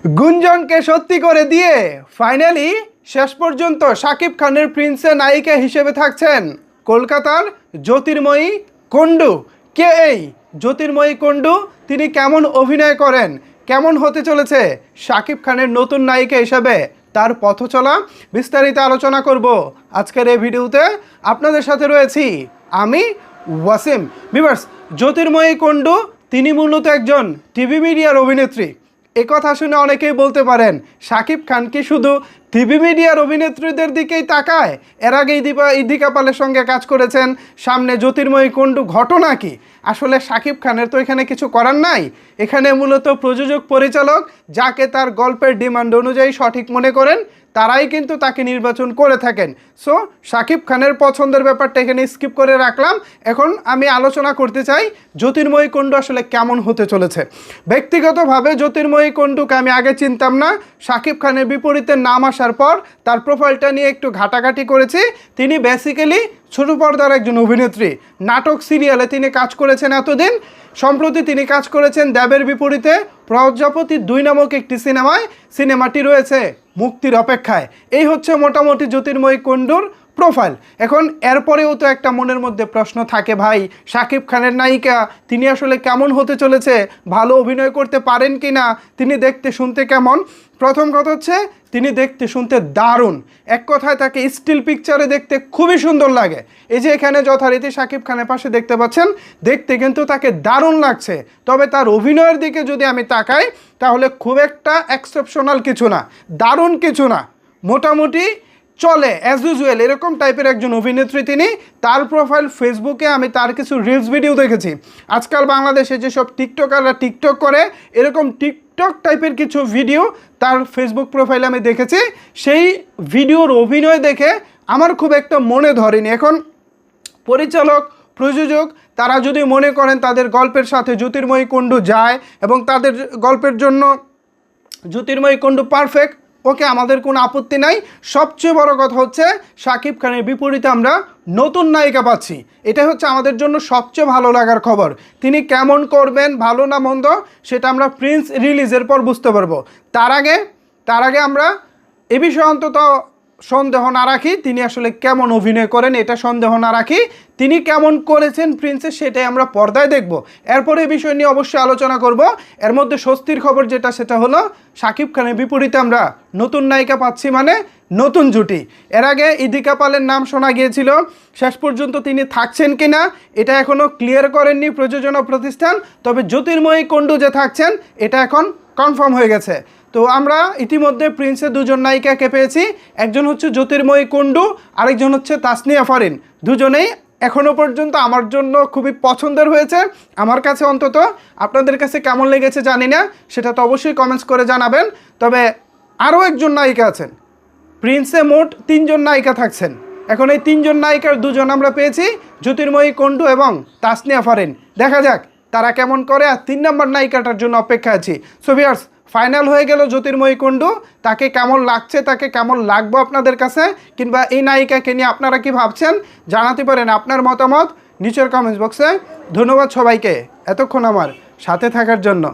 গুঞ্জনকে সত্যি করে দিয়ে ফাইনালি শেষ পর্যন্ত শাকিব খানের প্রিন্সের নায়িকা হিসেবে থাকছেন কলকাতার জ্যোতির্ময়ী কুণ্ডু। কে এই জ্যোতির্ময়ী কুণ্ডু? তিনি কেমন অভিনয় করেন, কেমন হতে চলেছে শাকিব খানের নতুন নায়িকা হিসেবে তার পথ চলা, বিস্তারিত আলোচনা করব আজকের এই ভিডিওতে। আপনাদের সাথে রয়েছি আমি ওয়াসিম। ভিউয়ার্স, জ্যোতির্ময়ী কুণ্ডু তিনি মূলত একজন টিভি মিডিয়ার অভিনেত্রী। এ কথা শুনে অনেকেই বলতে পারেন শাকিব খান কি শুধু টিভি মিডিয়ার অভিনেত্রীদের দিকেই তাকায়? এর আগে ইদিকা পালের সঙ্গে কাজ করেছেন, সামনে জ্যোতির্ময়ী কুণ্ডু, ঘটনা কি? আসলে শাকিব খানের তো এখানে কিছু করার নাই। এখানে মূলত প্রযোজক পরিচালক যাকে তার গল্পের ডিমান্ড অনুযায়ী সঠিক মনে করেন তারাই কিন্তু তাকে নির্বাচন করে থাকেন। সো শাকিব খানের পছন্দের ব্যাপারটা এখানে স্কিপ করে রাখলাম। এখন আমি আলোচনা করতে চাই জ্যোতির্ময়ী কুণ্ডু আসলে কেমন হতে চলেছে। ব্যক্তিগতভাবে জ্যোতির্ময়ী কুণ্ডুকে আমি আগে চিনতাম না। শাকিব খানের বিপরীতে নাম আসার পর তার প্রোফাইলটা নিয়ে একটু ঘাটাঘাটি করেছি। তিনি বেসিক্যালি ছোট পর্দার একজন অভিনেত্রী, নাটক সিরিয়ালে তিনি কাজ করেছেন এতদিন। সম্প্রতি তিনি কাজ করেছেন দেবের বিপরীতে প্রজাপতি 2 নামক একটি সিনেমায়। সিনেমাটি রয়েছে মুক্তির অপেক্ষায়। এই হচ্ছে মোটামুটি জ্যোতির্ময়ী কুণ্ডুর প্রোফাইল। এখন এরপরেও তো একটা মনের মধ্যে প্রশ্ন থাকে, ভাই শাকিব খানের নায়িকা তিনি আসলে কেমন হতে চলেছে, ভালো অভিনয় করতে পারেন কি না, তিনি দেখতে শুনতে কেমন? প্রথম কথা হচ্ছে তিনি দেখতে শুনতে দারুণ। এক কথায় তাকে স্টিল পিকচারে দেখতে খুবই সুন্দর লাগে। এই যে এখানে যথারীতি শাকিব খানের পাশে দেখতে পাচ্ছেন, দেখতে কিন্তু তাকে দারুণ লাগছে। তবে তার অভিনয়ের দিকে যদি আমি তাকাই তাহলে খুব একটা এক্সেপশনাল কিছু না, দারুণ কিছু না, মোটামুটি চলে, অ্যাজ ইউজুয়াল এরকম টাইপের একজন অভিনেত্রী তিনি। তার প্রোফাইল ফেসবুকে আমি তার কিছু রিলস ভিডিও দেখেছি। আজকাল বাংলাদেশে যেসব টিকটকাররা টিকটক করে, এরকম টিকটক টাইপের কিছু ভিডিও তার ফেসবুক প্রোফাইলে আমি দেখেছি। সেই ভিডিওর অভিনয় দেখে আমার খুব একটা মনে ধরেনি। এখন পরিচালক, প্রযোজক তারা যদি মনে করেন তাদের গল্পের সাথে জ্যোতির্ময়ী কুণ্ডু যায় এবং তাদের গল্পের জন্য জ্যোতির্ময়ী কুণ্ডু পারফেক্ট, ওকে, আমাদের কোনো আপত্তি নাই। সবচেয়ে বড় কথা হচ্ছে শাকিব খানের বিপরীতে আমরা নতুন নায়িকা পাচ্ছি। এটা হচ্ছে আমাদের জন্য সবচেয়ে ভালো লাগার খবর। তিনি কেমন করবেন, ভালো না মন্দ, সেটা আমরা প্রিন্স রিলিজের পর বুঝতে পারবো। তার আগে আমরা এ বিষয়ে অন্তত সন্দেহ না রাখি তিনি আসলে কেমন অভিনয় করেন, এটা সন্দেহ না রাখি। তিনি কেমন করেছেন প্রিন্সে, সেটাই আমরা পর্দায় দেখব। এরপরে এই বিষয় নিয়ে অবশ্যই আলোচনা করব। এর মধ্যে স্বস্তির খবর যেটা, সেটা হলো শাকিব খানের বিপরীতে আমরা নতুন নায়িকা পাচ্ছি, মানে নতুন জুটি। এর আগে ইদিকা পালের নাম শোনা গিয়েছিল, শেষ পর্যন্ত তিনি থাকছেন কিনা এটা এখনও ক্লিয়ার করেননি প্রযোজনা প্রতিষ্ঠান। তবে জ্যোতির্ময়ী কুণ্ডু যে থাকছেন এটা এখন কনফার্ম হয়ে গেছে। তো আমরা ইতিমধ্যে প্রিন্সের 2 জন নায়িকাকে পেয়েছি। একজন হচ্ছে জ্যোতির্ময়ী কুণ্ডু, আরেকজন হচ্ছে তাসনিয়া ফারিন। দুজনেই এখনও পর্যন্ত আমার জন্য খুবই পছন্দের হয়েছে, আমার কাছে অন্তত। আপনাদের কাছে কেমন লেগেছে জানি না, সেটা তো অবশ্যই কমেন্টস করে জানাবেন। তবে আরও একজন নায়িকা আছেন, প্রিন্সে মোট 3 জন নায়িকা থাকছেন। এখন এই 3 জন নায়িকার 2 জন আমরা পেয়েছি, জ্যোতির্ময়ী কুণ্ডু এবং তাসনিয়া ফারিন। দেখা যাক তারা কেমন করে, আর 3 নম্বর নায়িকাটার জন্য অপেক্ষা আছি। সো ভিউয়ার্স, ফাইনাল হয়ে গেল জ্যোতির্ময়ী কুণ্ডু। তাকে কেমন লাগছে, তাকে কেমন লাগবে আপনাদের কাছে, কিংবা এই নায়িকাকে নিয়ে আপনারা কি ভাবছেন জানাতে পারেন আপনার মতামত নিচের কমেন্টস বক্সে। ধন্যবাদ সবাইকে এতক্ষণ আমার সাথে থাকার জন্য।